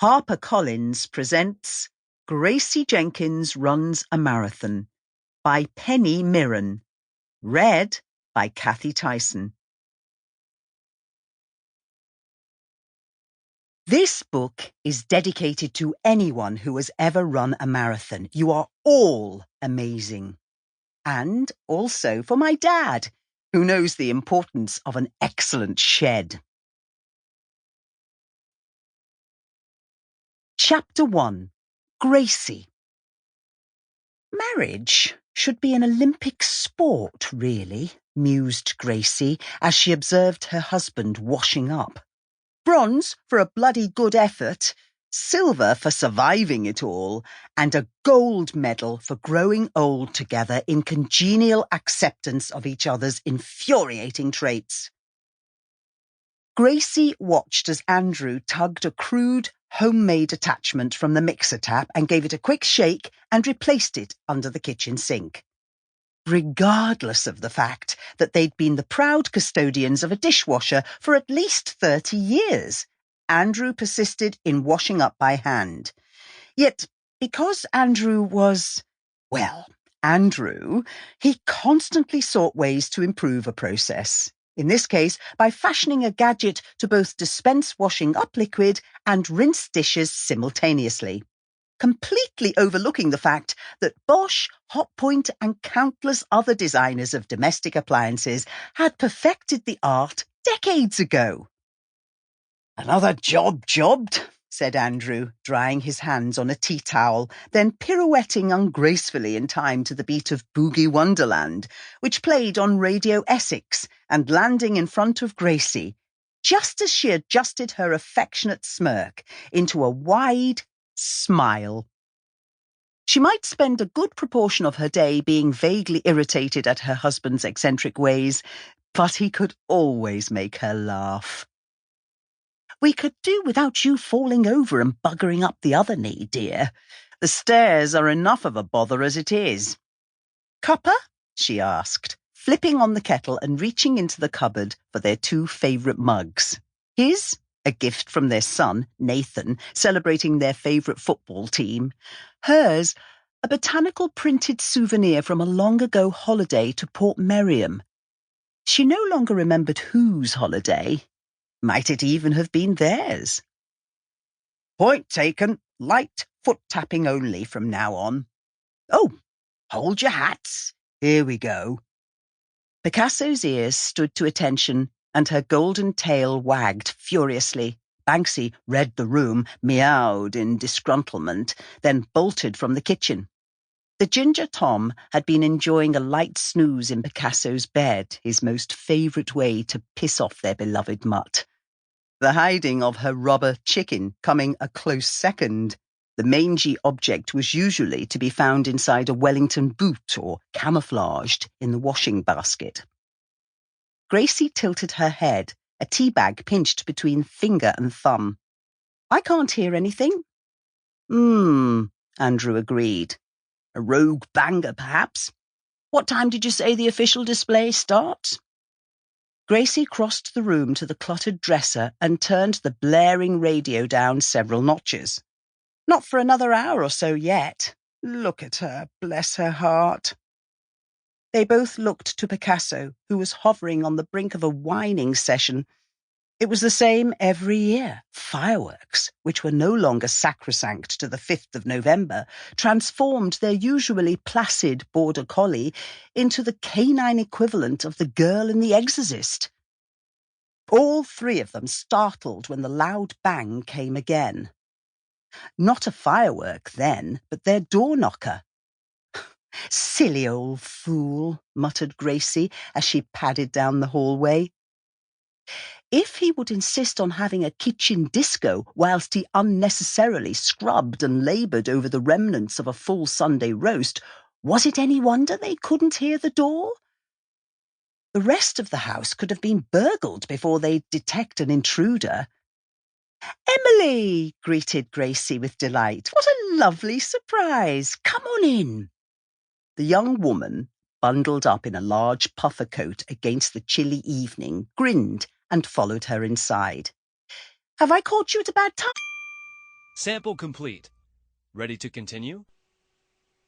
HarperCollins presents Gracie Jenkins Runs a Marathon by Mirren. Read by Cathy Tyson. This book is dedicated to anyone who has ever run a marathon. You are all amazing. And also for my dad, who knows the importance of an excellent shed. Chapter 1. Gracie. Marriage should be an Olympic sport, really, mused Gracie as she observed her husband washing up. Bronze for a bloody good effort, silver for surviving it all, and a gold medal for growing old together in congenial acceptance of each other's infuriating traits. Gracie watched as Andrew tugged a crude, homemade attachment from the mixer tap and gave it a quick shake and replaced it under the kitchen sink. Regardless of the fact that they'd been the proud custodians of a dishwasher for at least 30 years, Andrew persisted in washing up by hand. Yet, because Andrew was, Andrew, he constantly sought ways to improve a process. In this case, by fashioning a gadget to both dispense washing up liquid and rinse dishes simultaneously, completely overlooking the fact that Bosch, Hotpoint, and countless other designers of domestic appliances had perfected the art decades ago. "Another job jobbed," said Andrew, drying his hands on a tea towel, then pirouetting ungracefully in time to the beat of Boogie Wonderland, which played on Radio Essex, and landing in front of Gracie, just as she adjusted her affectionate smirk into a wide smile. She might spend a good proportion of her day being vaguely irritated at her husband's eccentric ways, but he could always make her laugh. "We could do without you falling over and buggering up the other knee, dear. The stairs are enough of a bother as it is." "Cuppa?" she asked, flipping on the kettle and reaching into the cupboard for their two favourite mugs. His, a gift from their son, Nathan, celebrating their favourite football team. Hers, a botanical printed souvenir from a long-ago holiday to Port Meriam. She no longer remembered whose holiday. Might it even have been theirs? "Point taken. Light foot-tapping only from now on. Oh, hold your hats. Here we go." Picasso's ears stood to attention, and her golden tail wagged furiously. Banksy read the room, meowed in disgruntlement, then bolted from the kitchen. The ginger Tom had been enjoying a light snooze in Picasso's bed, his most favourite way to piss off their beloved mutt. The hiding of her rubber chicken coming a close second. The mangy object was usually to be found inside a Wellington boot or camouflaged in the washing basket. Gracie tilted her head, a tea bag pinched between finger and thumb. "I can't hear anything." Andrew agreed. "A rogue banger, perhaps. What time did you say the official display starts?" Gracie crossed the room to the cluttered dresser and turned the blaring radio down several notches. "Not for another hour or so yet. Look at her, bless her heart." They both looked to Picasso, who was hovering on the brink of a whining session. It was the same every year. Fireworks, which were no longer sacrosanct to the 5th of November, transformed their usually placid border collie into the canine equivalent of the girl in The Exorcist. All three of them startled when the loud bang came again. Not a firework then, but their door knocker. "Silly old fool," muttered Gracie as she padded down the hallway. If he would insist on having a kitchen disco whilst he unnecessarily scrubbed and laboured over the remnants of a full Sunday roast, was it any wonder they couldn't hear the door? The rest of the house could have been burgled before they'd detect an intruder. "Emily!" greeted Gracie with delight. "What a lovely surprise! Come on in." The young woman, bundled up in a large puffer coat against the chilly evening, grinned and followed her inside. "Have I caught you at a bad time?" Sample complete. Ready to continue?